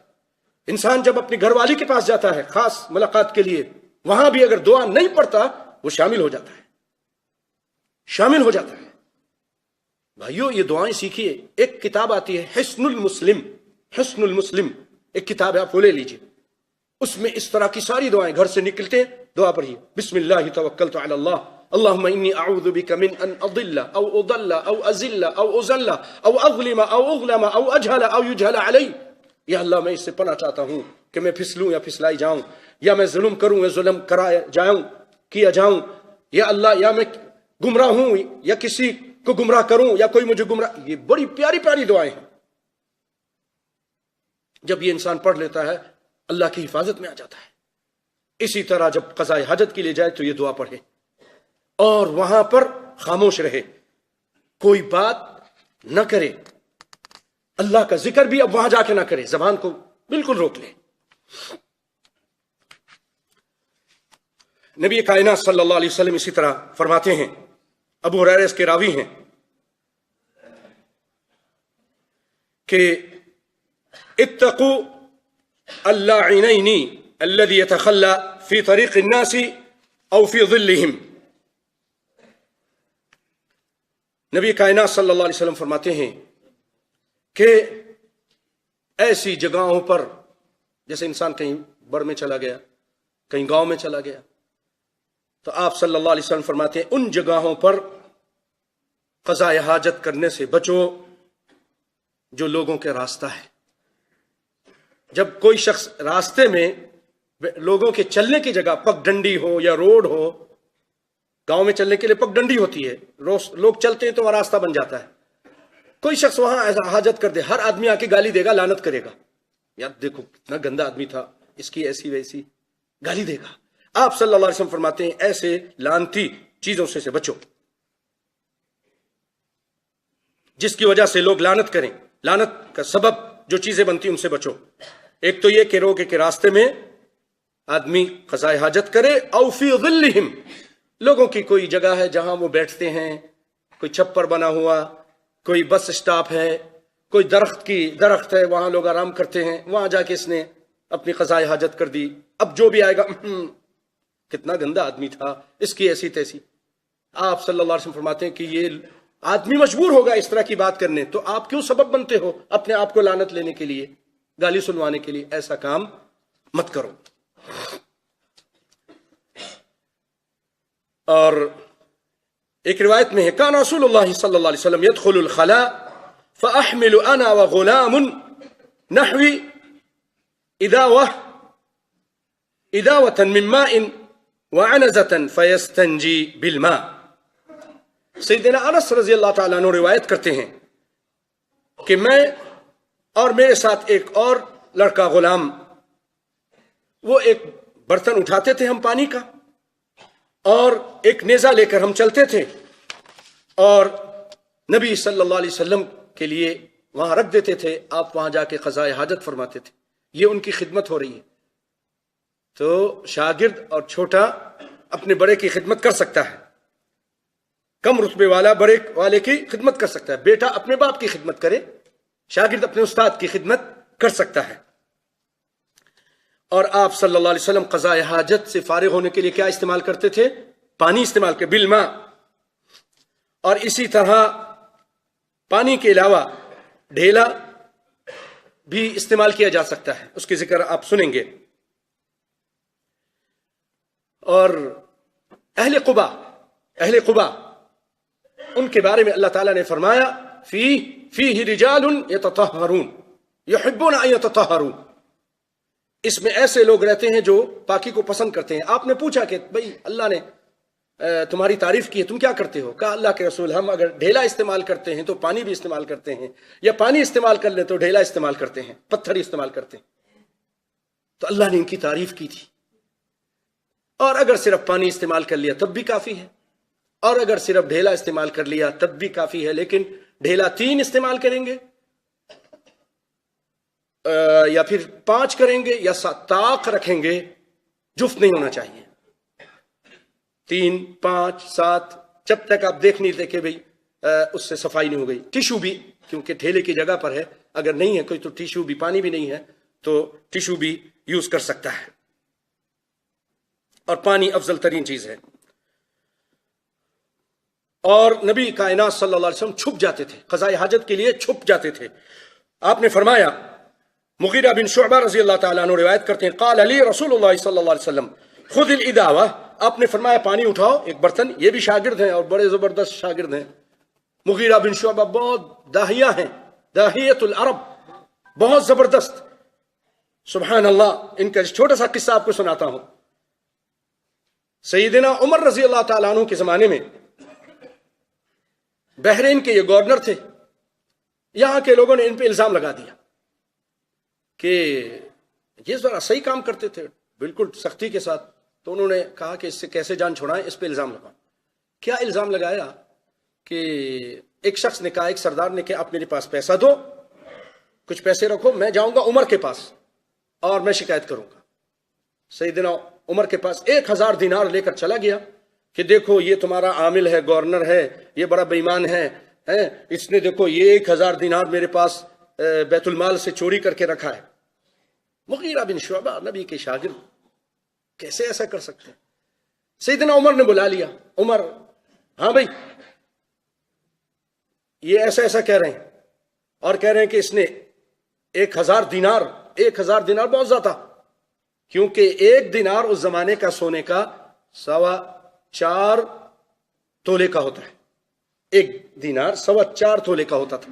انسان جب اپنی گھر والی کے پاس جاتا ہے خاص ملاقات کے لیے، وہاں بھی اگر دعا نہیں پڑھتا وہ شامل ہو جاتا ہے، شامل ہو جاتا ہے۔ بھائیو یہ دعائیں سیکھیے۔ ایک کتاب آتی ہے حسن المسلم، حسن المسلم ایک کتاب ہے، آپ وہ لے لیجیے، اس میں اس طرح کی ساری دعائیں گھر سے نکلتے ہیں، دعا پڑھیے، بسم اللہ توکلت علی اللہ، اللہم انی اعوذ بک من ان اضل او اضل او ازل او ازل او اظلم او اظلم او اجہل او یجہل علی۔ یا اللہ میں اس سے پناہ چاہتا ہوں کہ میں پھسلوں یا پھسلائی جاؤں، یا میں ظلم کروں یا ظلم کیا جاؤں، یا اللہ یا میں گمراہ ہوں یا کسی کو گمراہ کروں یا کوئی مجھے گمراہ۔ یہ بڑی پیاری پیاری دعائیں ہیں، جب یہ انسان پڑھ لیتا ہے اللہ کی حفاظت میں آ جاتا ہے۔ اسی طرح جب قضاء حاجت کے لیے جائے تو یہ دعا پڑھے، اور وہاں پر خاموش رہے، کوئی بات نہ کرے، اللہ کا ذکر بھی اب وہاں جا کے نہ کرے، زبان کو بالکل روک لے۔ نبی کائنات صلی اللہ علیہ وسلم اسی طرح فرماتے ہیں، ابو ہریرہ اس کے راوی ہیں، کہ اتقوا اللاعنین الذی یتخلی فی طریق الناس او فی ظلہم۔ نبی کائنات صلی اللہ علیہ وسلم فرماتے ہیں کہ ایسی جگہوں پر، جیسے انسان کہیں بڑ میں چلا گیا، کہیں گاؤں میں چلا گیا، تو آپ صلی اللہ علیہ وسلم فرماتے ہیں ان جگہوں پر قضاء حاجت کرنے سے بچو جو لوگوں کے راستہ ہے۔ جب کوئی شخص راستے میں لوگوں کے چلنے کی جگہ پگ ڈنڈی ہو یا روڈ ہو، گاؤں میں چلنے کے لیے پگ ڈنڈی ہوتی ہے، لوگ چلتے ہیں تو وہ راستہ بن جاتا ہے، کوئی شخص وہاں ایسا حاجت کر دے، ہر آدمی آ کے گالی دے گا، لعنت کرے گا، یار دیکھو کتنا گندا آدمی تھا، اس کی ایسی ویسی گالی دے گا۔ آپ صلی اللہ علیہ وسلم فرماتے ہیں ایسے لعنتی چیزوں سے بچو جس کی وجہ سے لوگ لعنت کریں، لعنت کا سبب جو چیزیں بنتی ان سے بچو۔ ایک تو یہ کہ روکے کے راستے میں آدمی قضاء حاجت کرے، او فی ظلہم، لوگوں کی کوئی جگہ ہے جہاں وہ بیٹھتے ہیں، کوئی چھپر بنا ہوا، کوئی بس اسٹاپ ہے، کوئی درخت ہے، وہاں لوگ آرام کرتے ہیں، وہاں جا کے اس نے اپنی قضاء حاجت کر دی۔ اب جو بھی آئے گا کتنا گندا آدمی تھا، اس کی ایسی تیسی۔ آپ صلی اللہ علیہ وسلم فرماتے ہیں کہ یہ آدمی مجبور ہوگا اس طرح کی بات کرنے، تو آپ کیوں سبب بنتے ہو اپنے آپ کو لعنت لینے کے لیے، گالی سنوانے کے لیے؟ ایسا کام مت کرو۔ اور ایک روایت میں ہے کان رسول اللہ صلی اللہ علیہ وسلم يدخل الخلاء فاحمل انا وغلام نحوی اداوة من ماء وعنزة فيستنجي بالماء. سیدنا انس رضی اللہ تعالیٰ عنہ روایت کرتے ہیں کہ میں اور میرے ساتھ ایک اور لڑکا غلام، وہ ایک برتن اٹھاتے تھے ہم پانی کا، اور ایک نیزہ لے کر ہم چلتے تھے اور نبی صلی اللہ علیہ وسلم کے لیے وہاں رکھ دیتے تھے. آپ وہاں جا کے قضاء حاجت فرماتے تھے. یہ ان کی خدمت ہو رہی ہے. تو شاگرد اور چھوٹا اپنے بڑے کی خدمت کر سکتا ہے، کم رتبے والا بڑے والے کی خدمت کر سکتا ہے. بیٹا اپنے باپ کی خدمت کرے، شاگرد اپنے استاد کی خدمت کر سکتا ہے. اور آپ صلی اللہ علیہ وسلم قضاء حاجت سے فارغ ہونے کے لیے کیا استعمال کرتے تھے؟ پانی استعمال کرتے، بالماء. اور اسی طرح پانی کے علاوہ ڈھیلا بھی استعمال کیا جا سکتا ہے، اس کی ذکر آپ سنیں گے. اور اہل قبا ان کے بارے میں اللہ تعالیٰ نے فرمایا فیہ رجال یتطہرون یحبون ان یتطہرون. اس میں ایسے لوگ رہتے ہیں جو پاکی کو پسند کرتے ہیں. آپ نے پوچھا کہ بھئی اللہ نے تمہاری تعریف کی ہے، تم کیا کرتے ہو؟ کہا اللہ کے رسول ہم اگر ڈھیلا استعمال کرتے ہیں تو پانی بھی استعمال کرتے ہیں، یا پانی استعمال کر لیں تو ڈھیلا استعمال کرتے ہیں، پتھر استعمال کرتے ہیں. تو اللہ نے ان کی تعریف کی تھی. اور اگر صرف پانی استعمال کر لیا تب بھی کافی ہے، اور اگر صرف ڈھیلا استعمال کر لیا تب بھی کافی ہے. لیکن ڈھیلا 3 استعمال کریں گے یا پھر 5 کریں گے یا طاق رکھیں گے، جفت نہیں ہونا چاہیے. 3 5 7 جب تک آپ دیکھ نہیں دیکھے بھئی اس سے صفائی نہیں ہو گئی. ٹیشو بھی، کیونکہ ٹھیلے کی جگہ پر ہے، اگر نہیں ہے کوئی تو ٹیشو بھی، پانی بھی نہیں ہے تو ٹیشو بھی یوز کر سکتا ہے. اور پانی افضل ترین چیز ہے. اور نبی کائنات صلی اللہ علیہ وسلم چھپ جاتے تھے، قضاء حاجت کے لیے چھپ جاتے تھے. آپ نے فرمایا، مغیرہ بن شعبہ رضی اللہ تعالیٰ عنہ روایت کرتے ہیں قال علی رسول اللہ صلی اللہ علیہ وسلم خذ الاداوہ. آپ نے فرمایا پانی اٹھاؤ، ایک برتن. یہ بھی شاگرد ہیں اور بڑے زبردست شاگرد ہیں. مغیرہ بن شعبہ بہت داہیہ ہیں، داہیت العرب، بہت زبردست. سبحان اللہ. ان کا چھوٹا سا قصہ آپ کو سناتا ہوں. سیدنا عمر رضی اللہ تعالیٰ عنہ کے زمانے میں بحرین کے یہ گورنر تھے. یہاں کے لوگوں نے ان پہ الزام لگا دیا کہ یہ ذرا صحیح کام کرتے تھے بالکل سختی کے ساتھ. تو انہوں نے کہا کہ اس سے کیسے جان چھڑائیں، اس پہ الزام لگائیں. کیا الزام لگایا کہ ایک شخص نے کہا، ایک سردار نے کہ آپ میرے پاس پیسہ دو، کچھ پیسے رکھو، میں جاؤں گا عمر کے پاس اور میں شکایت کروں گا. سیدنا عمر کے پاس 1000 دینار لے کر چلا گیا کہ دیکھو یہ تمہارا عامل ہے، گورنر ہے، یہ بڑا بے ایمان ہے، اس نے دیکھو یہ 1000 دینار میرے پاس بیت المال سے چوری کر کے رکھا ہے. مغیرہ بن شعبہ نبی کے شاگرد کیسے ایسا کر سکتے ہیں؟ سیدنا عمر نے بلا لیا. عمر، ہاں بھائی یہ ایسا ایسا کہہ رہے ہیں، اور کہہ رہے ہیں کہ اس نے 1000 دینار بہت زیادہ، کیونکہ 1 دینار اس زمانے کا سونے کا 4.25 تولے کا ہوتا ہے. 1 دینار 4.25 تولے کا ہوتا تھا.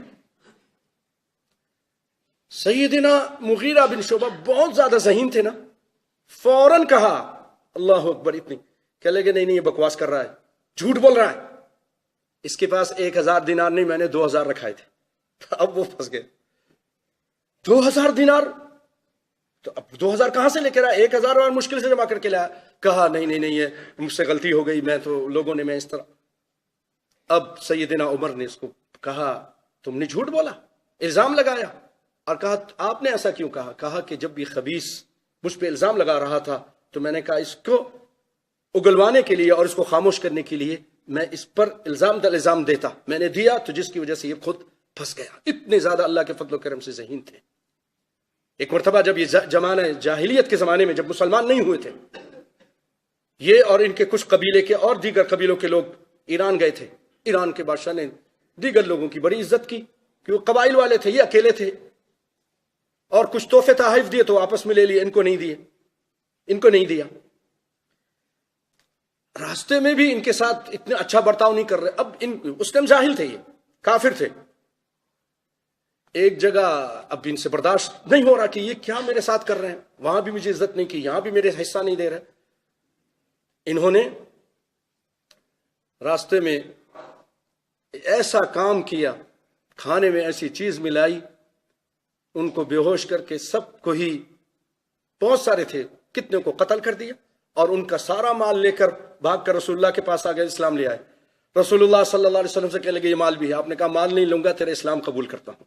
سیدنا مغیرہ بن شعبہ بہت زیادہ ذہین تھے نا، فوراً کہا اللہ اکبر. اتنی کہہ لگے نہیں یہ بکواس کر رہا ہے، جھوٹ بول رہا ہے، اس کے پاس 1000 دینار نہیں، میں نے 2000 رکھائے تھے. اب وہ پھنس گئے. 2000 دینار تو اب 2000 کہاں سے لے کے آیا؟ 1000 اور مشکل سے جمع کر کے لایا. کہا نہیں یہ مجھ سے غلطی ہو گئی، میں تو لوگوں نے میں اس طرح. اب سیدنا عمر نے اس کو کہا تم نے جھوٹ بولا، الزام لگایا. اور کہا آپ نے ایسا کیوں کہا؟ کہا کہ جب یہ خبیث مجھ پہ الزام لگا رہا تھا تو میں نے کہا اس کو اگلوانے کے لیے اور اس کو خاموش کرنے کے لیے میں اس پر الزام دیتا. میں نے دیا تو جس کی وجہ سے یہ خود پھنس گیا. اتنے زیادہ اللہ کے فضل و کرم سے ذہین تھے. ایک مرتبہ جب یہ زمانہ جاہلیت کے زمانے میں جب مسلمان نہیں ہوئے تھے، یہ اور ان کے کچھ قبیلے کے اور دیگر قبیلوں کے لوگ ایران گئے تھے. ایران کے بادشاہ نے دیگر لوگوں کی بڑی عزت کی کہ وہ قبائل والے تھے، یہ اکیلے تھے، اور کچھ تحفے تحائف دیے تو آپس میں لے لیے، ان کو نہیں دیا. راستے میں بھی ان کے ساتھ اتنا اچھا برتاؤ نہیں کر رہے. اب اس ٹائم جاہل تھے، یہ کافر تھے. ایک جگہ اب ان سے برداشت نہیں ہو رہا کہ یہ کیا میرے ساتھ کر رہے ہیں، وہاں بھی مجھے عزت نہیں کی، یہاں بھی میرے حصہ نہیں دے رہے. انہوں نے راستے میں ایسا کام کیا، کھانے میں ایسی چیز ملائی، ان کو بے ہوش کر کے سب کو ہی، بہت سارے تھے، کتنے کو قتل کر دیا، اور ان کا سارا مال لے کر بھاگ کر رسول اللہ کے پاس آ گئے، اسلام لے آئے. رسول اللہ صلی اللہ علیہ وسلم سے کہنے لگے یہ مال بھی ہے. آپ نے کہا مال نہیں لوں گا، تیرے اسلام قبول کرتا ہوں.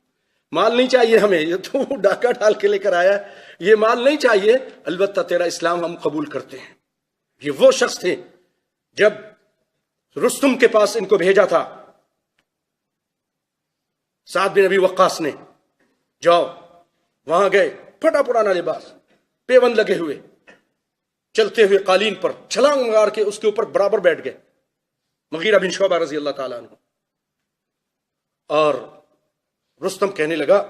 مال نہیں چاہیے ہمیں، یہ تو ڈاکہ ڈال کے لے کر آیا ہے، یہ مال نہیں چاہیے، البتہ تیرا اسلام ہم قبول کرتے ہیں. یہ وہ شخص تھے جب رستم کے پاس ان کو بھیجا تھا سعد بن ابی وقاص نے، جاؤ. وہاں گئے، پھٹا پرانا لباس، پیون لگے ہوئے، چلتے ہوئے قالین پر چھلانگ مار کے اس کے اوپر برابر بیٹھ گئے مغیرہ بن شعبہ رضی اللہ تعالیٰ عنہ. اور رستم کہنے لگا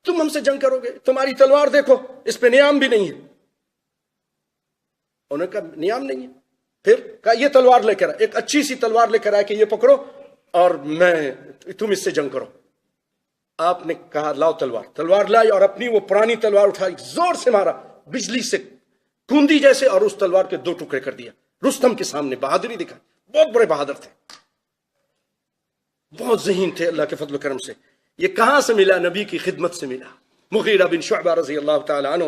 تم ہم سے جنگ کرو گے، تمہاری تلوار دیکھو اس پہ نیام بھی نہیں ہے. انہوں نے کہا نیام نہیں ہے. پھر کہا یہ تلوار لے کر آئے، ایک اچھی سی تلوار لے کر آئے کہ یہ پکڑو اور تم اس سے جنگ کرو. آپ نے کہا لاؤ تلوار. تلوار لائی اور اپنی وہ پرانی تلوار اٹھائی، زور سے مارا، بجلی سے کوندی جیسے، اور اس تلوار کے 2 ٹکڑے کر دیا. رستم کے سامنے بہادری دکھائی. بہت بڑے بہادر تھے، بہت ذہین تھے اللہ کے فضل و کرم سے. یہ کہاں سے ملا؟ نبی کی خدمت سے ملا. مغیرہ بن شعبہ رضی اللہ تعالی عنہ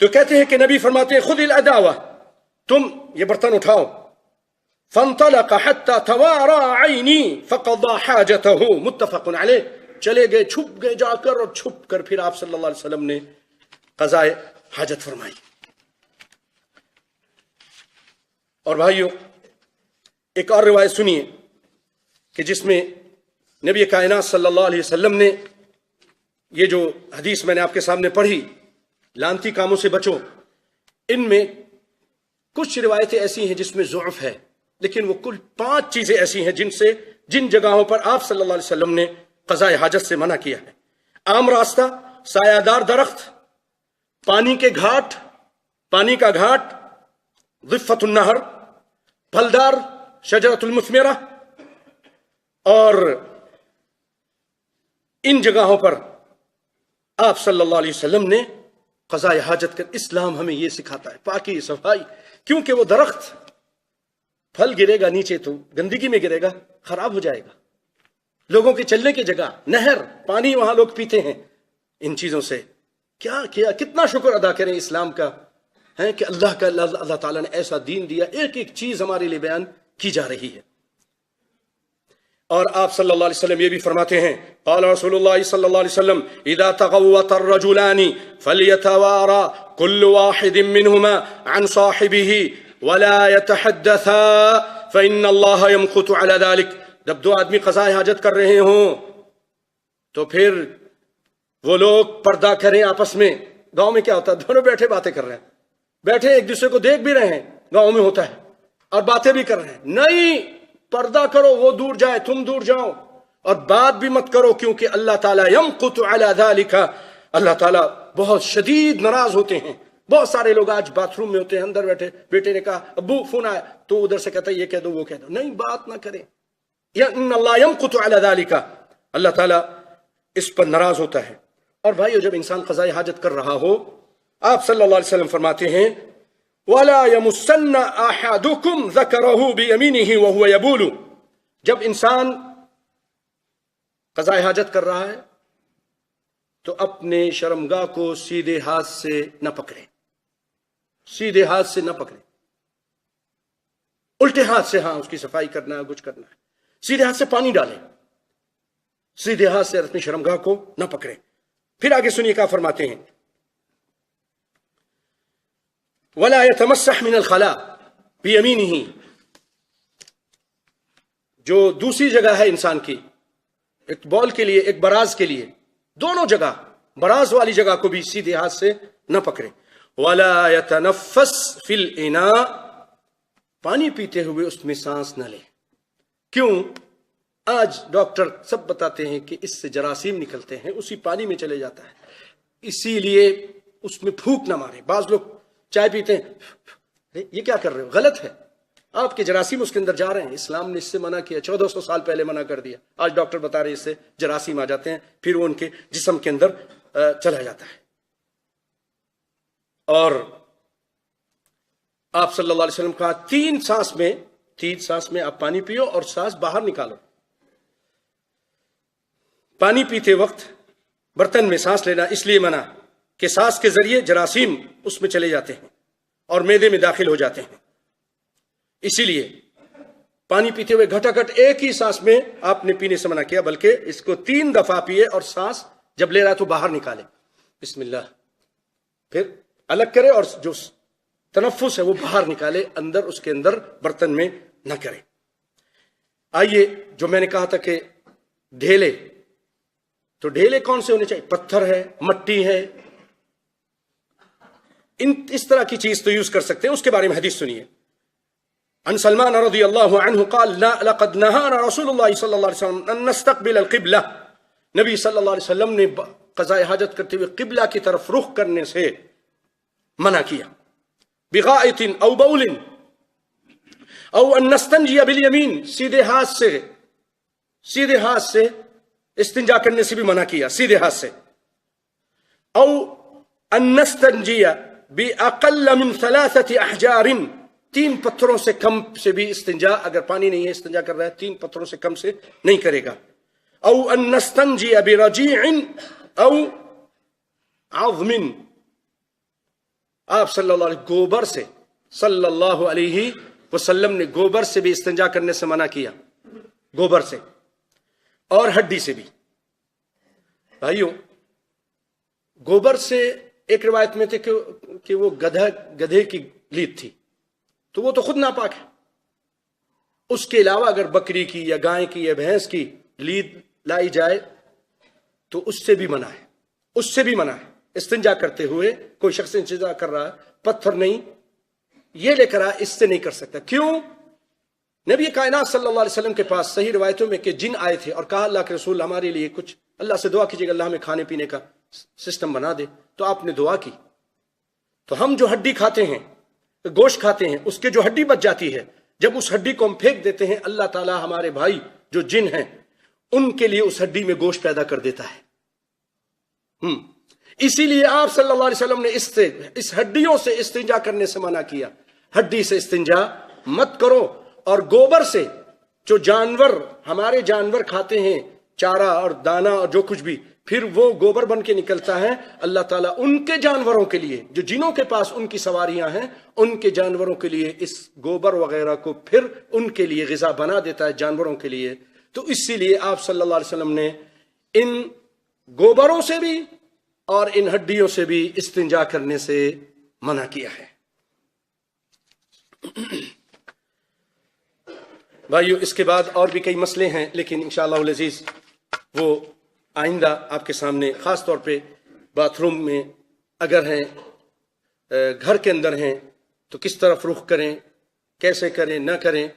تو کہتے ہیں کہ نبی فرماتے ہیں خذ الاداوہ، تم یہ برتن اٹھاؤ. فانطلق حتى توارى عینی فقضى حاجته، متفق علیہ. چلے گئے، چھپ گئے جا کر، اور چھپ کر پھر آپ صلی اللہ علیہ وسلم نے قضاء حاجت فرمائی. اور بھائیو ایک اور روایت سنیے کہ جس میں نبی کائنات صلی اللہ علیہ وسلم نے یہ جو حدیث میں نے آپ کے سامنے پڑھی، لانتی کاموں سے بچو، ان میں کچھ روایتیں ایسی ہیں جس میں ضعف ہے، لیکن وہ کل 5 چیزیں ایسی ہیں جن جگہوں پر آپ صلی اللہ علیہ وسلم نے قضاء حاجت سے منع کیا ہے. عام راستہ، سایہ دار درخت، پانی کے گھاٹ، پانی کا گھاٹ، ضفت النہر، پھلدار شجرۃ المثمرہ، اور ان جگہوں پر آپ صلی اللہ علیہ وسلم نے قضاء حاجت کر. اسلام ہمیں یہ سکھاتا ہے پاکی صفائی، کیونکہ وہ درخت پھل گرے گا نیچے تو گندگی میں گرے گا، خراب ہو جائے گا. لوگوں کے چلنے کی جگہ، نہر، پانی وہاں لوگ پیتے ہیں. ان چیزوں سے کیا کیا، کتنا شکر ادا کریں اسلام کا ہے کہ اللہ تعالیٰ نے ایسا دین دیا، ایک ایک چیز ہمارے لیے بیان کی جا رہی ہے. اور آپ صلی اللہ علیہ وسلم یہ بھی فرماتے ہیں، قال رسول اللہ صلی اللہ علیہ وسلم اذا تغوط الرجلان فليتوارى كل واحد منهما عن صاحبه ولا يتحدثا فإن الله يمقت على ذلك. جب 2 آدمی قضاء حاجت کر رہے ہوں تو پھر وہ لوگ پردہ کریں آپس میں. گاؤں میں کیا ہوتا ہے، دونوں بیٹھے باتیں کر رہے ہیں، بیٹھے ایک دوسرے کو دیکھ بھی رہے ہیں، گاؤں میں ہوتا ہے، اور باتیں بھی کر رہے ہیں. نہیں، پردہ کرو، وہ دور جائے تم دور جاؤ، اور بات بھی مت کرو، کیونکہ اللہ تعالیٰ یمقت علی ذالک، اللہ تعالیٰ بہت شدید ناراض ہوتے ہیں. بہت سارے لوگ آج باتھ روم میں ہوتے ہیں، اندر بیٹھے، بیٹے نے کہا ابو فون آیا، تو ادھر سے کہتا ہے یہ کہہ دو وہ کہہ دو. نہیں، بات نہ کریں. ان اللہ یمقت علی ذالک، اللہ تعالیٰ اس پر ناراض ہوتا ہے. اور بھائیو جب انسان قضاء حاجت کر رہا ہو، آپ صلی اللہ علیہ وسلم فرماتے ہیں وَلَا يَمُسَّنَّ أَحَدُكُمْ ذَكَرَهُ بِيَمِينِهِ وَهُوَ يَبُولُ. جب انسان قضاء حاجت کر رہا ہے تو اپنے شرمگاہ کو سیدھے ہاتھ سے نہ پکڑے، سیدھے ہاتھ سے نہ پکڑے، الٹے ہاتھ سے ہاں اس کی صفائی کرنا ہے، کچھ کرنا ہے. سیدھے ہاتھ سے پانی ڈالے، سیدھے ہاتھ سے اپنی شرمگاہ کو نہ پکڑے. پھر آگے سنیے کیا فرماتے ہیں وَلَا يَتَمَسَّحْ مِنَ الْخَلَا بِيَمِينِهِ. جو دوسری جگہ ہے انسان کی، ایک بول کے لیے ایک براز کے لیے، دونوں جگہ، براز والی جگہ کو بھی سیدھے ہاتھ سے نہ پکڑے. وَلَا يَتَنَفَّسْ فِي الْإِنَاءِ. پانی پیتے ہوئے اس میں سانس نہ لے. کیوں؟ آج ڈاکٹر سب بتاتے ہیں کہ اس سے جراثیم نکلتے ہیں، اسی پانی میں چلے جاتا ہے، اسی لیے اس میں پھونک نہ مارے. بعض لوگ چائے پیتے ہیں، یہ کیا کر رہے ہو، غلط ہے. آپ کے جراثیم اس کے اندر جا رہے ہیں. اسلام نے اس سے منع کیا, 1400 سال پہلے منع کر دیا. آج ڈاکٹر بتا رہے ہیں اس سے جراثیم آ جاتے ہیں, پھر وہ ان کے جسم کے اندر چلا جاتا ہے. اور آپ صلی اللہ علیہ وسلم کہا 3 سانس میں آپ پانی پیو اور سانس باہر نکالو. پانی پیتے وقت برتن میں سانس لینا اس لیے منع کہ سانس کے ذریعے جراثیم اس میں چلے جاتے ہیں اور معدے میں داخل ہو جاتے ہیں. اسی لیے پانی پیتے ہوئے گھٹا-گھٹ ایک ہی سانس میں آپ نے پینے سے منع کیا, بلکہ اس کو 3 دفعہ پیے اور سانس جب لے رہا ہے تو باہر نکالے, بسم اللہ, پھر الگ کرے اور جو تنفس ہے وہ باہر نکالے, اندر اس کے اندر برتن میں نہ کرے. آئیے, جو میں نے کہا تھا کہ ڈھیلے, تو ڈھیلے کون سے ہونے چاہیے؟ پتھر ہے, مٹی ہے, اس طرح کی چیز تو یوز کر سکتے ہیں. اس کے بارے میں حدیث سنیے. عن سلمان رضی اللہ عنہ قال لقد نهانا رسول اللہ صلی اللہ علیہ وسلم ان نستقبل القبلہ. نبی صلی اللہ علیہ وسلم نے قضاء حاجت کرتے ہوئے قبلہ کی طرف رخ کرنے سے منع کیا. بغائط او بول او ان نستنجی بالیمین, سیدھے ہاتھ سے استنجا کرنے سے بھی منع کیا, سیدھے ہاتھ سے. او ان نستنجی باقل من 3 احجار, 3 پتھروں سے کم سے بھی استنجا, اگر پانی نہیں ہے استنجا کر رہا ہے 3 پتھروں سے کم سے نہیں کرے گا. او ان نستنجی برجیع او عظم, آپ صلی اللہ علیہ گوبر سے, صلی اللہ علیہ وسلم نے گوبر سے بھی استنجا کرنے سے منع کیا, گوبر سے اور ہڈی سے بھی. بھائیوں, گوبر سے ایک روایت میں تھے کہ وہ گدھے کی لید تھی, تو وہ تو خود ناپاک ہے. اس کے علاوہ اگر بکری کی یا گائے کی یا بھینس کی لید لائی جائے تو اس سے بھی منع ہے, اس سے بھی منع ہے. استنجا کرتے ہوئے کوئی شخص استنجا کر رہا ہے, پتھر نہیں یہ لے کر آیا, اس سے نہیں کر سکتا. کیوں؟ نبی کائنات صلی اللہ علیہ وسلم کے پاس صحیح روایتوں میں کہ جن آئے تھے اور کہا اللہ کے رسول ہمارے لیے کچھ, اللہ سے دعا کیجیے گا اللہ ہمیں کھانے پینے کا سسٹم بنا دے. تو آپ نے دعا کی. تو ہم جو ہڈی کھاتے ہیں, گوشت کھاتے ہیں, اس کے جو ہڈی بچ جاتی ہے, جب اس ہڈی کو ہم پھینک دیتے ہیں, اللہ تعالیٰ ہمارے بھائی جو جن ہیں ان کے لیے اس ہڈی میں گوشت پیدا کر دیتا ہے. اسی لیے آپ صلی اللہ علیہ وسلم نے اس ہڈیوں سے استنجا کرنے سے منع کیا. ہڈی سے استنجا مت کرو. اور گوبر سے, جو جانور ہمارے جانور کھاتے ہیں چارہ اور دانہ اور جو کچھ بھی, پھر وہ گوبر بن کے نکلتا ہے. اللہ تعالیٰ ان کے جانوروں کے لیے جو جنوں کے پاس ان کی سواریاں ہیں, ان کے جانوروں کے لیے اس گوبر وغیرہ کو پھر ان کے لیے غذا بنا دیتا ہے جانوروں کے لیے. تو اسی لیے آپ صلی اللہ علیہ وسلم نے ان گوبروں سے بھی اور ان ہڈیوں سے بھی استنجا کرنے سے منع کیا ہے. بھائیو, اس کے بعد اور بھی کئی مسئلے ہیں, لیکن انشاءاللہ العزیز وہ آئندہ آپ کے سامنے, خاص طور پہ باتھ روم میں اگر ہیں, گھر کے اندر ہیں, تو کس طرف رخ کریں, کیسے کریں, نہ کریں,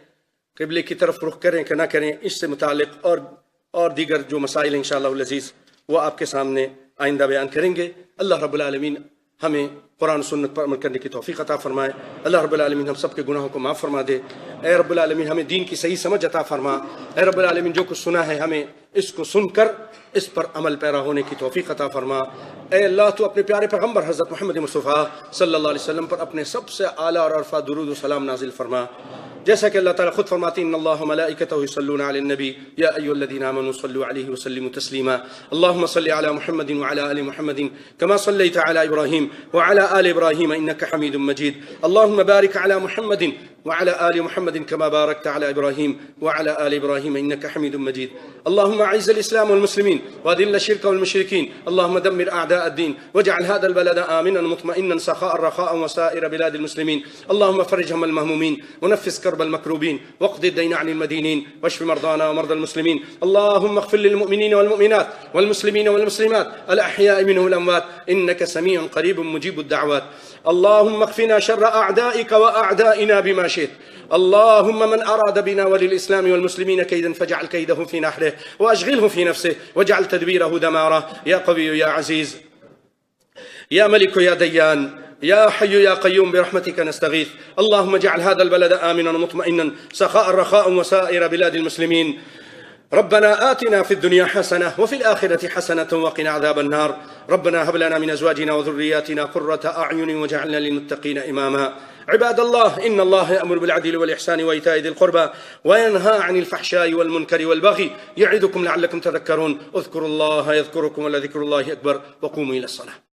قبلے کی طرف رخ کریں کہ نہ کریں, اس سے متعلق اور دیگر جو مسائل ہیں انشاءاللہ العزیز وہ آپ کے سامنے آئندہ بیان کریں گے. اللہ رب العالمین ہمیں قرآن سنت پر عمل کرنے کی توفیق عطا فرمائے. اللہ رب العالمین ہم سب کے گناہوں کو معاف فرما دے. اے رب العالمین ہمیں دین کی صحیح سمجھ عطا فرما. اے رب العالمین جو کچھ سنا ہے ہمیں اس کو سن کر اس پر عمل پیرا ہونے کی توفیق عطا فرما. اے اللہ تو اپنے پیارے پیغمبر حضرت محمد مصطفیٰ صلی اللہ علیہ وسلم پر اپنے سب سے اعلیٰ اور عرفہ درود و سلام نازل فرما, جیسا کہ اللہ تعالیٰ خود فرماتے ہیں ان اللہ ملائکتہ یصلون علی النبی یا ایھا الذین آمنوا صلوا علیہ وسلموا تسلیما. اللهم صل علی محمد وعلى آل محمد كما صليت على ابراہیم وعلى آل ابراہیم انك حمید مجید. اللهم بارک علی محمد وعلى آل محمد كما باركت على إبراهيم وعلى آل إبراهيم إنك حميد مجيد. اللهم أعز الإسلام والمسلمين وأذل الشرك والمشركين. اللهم دمر أعداء الدين واجعل هذا البلد آمنا مطمئنا سخاء رخاء وسائر بلاد المسلمين. اللهم فرج هم المهمومين ونفس كرب المكروبين واقض الدين عن المدينين واشف مرضانا ومرضى المسلمين. اللهم اغفر للمؤمنين والمؤمنات والمسلمين والمسلمات الأحياء منهم والأموات إنك سميع قريب مجيب الدعوات. اللهم اكفنا شر أعدائك وأعدائنا بما شئت. اللهم من أراد بنا وللإسلام والمسلمين كيدا فاجعل كيده في نحره وأشغله في نفسه واجعل تدبيره دماره. يا قوي يا عزيز يا ملك يا ديان يا حي يا قيوم برحمتك نستغيث. اللهم اجعل هذا البلد آمنا مطمئنا سخاء رخاء وسائر بلاد المسلمين. ربنا آتنا في الدنيا حسنة وفي الآخرة حسنة وقنا عذاب النار. ربنا هب لنا من أزواجنا وذرياتنا قرة أعين واجعلنا للمتقين إماما. عباد الله، إن الله يأمر بالعدل والإحسان وإيتاء ذي القربى وينهى عن الفحشاء والمنكر والبغي يعظكم لعلكم تذكرون. اذكروا الله يذكركم ولذكر الله أكبر وقوموا إلى الصلاة.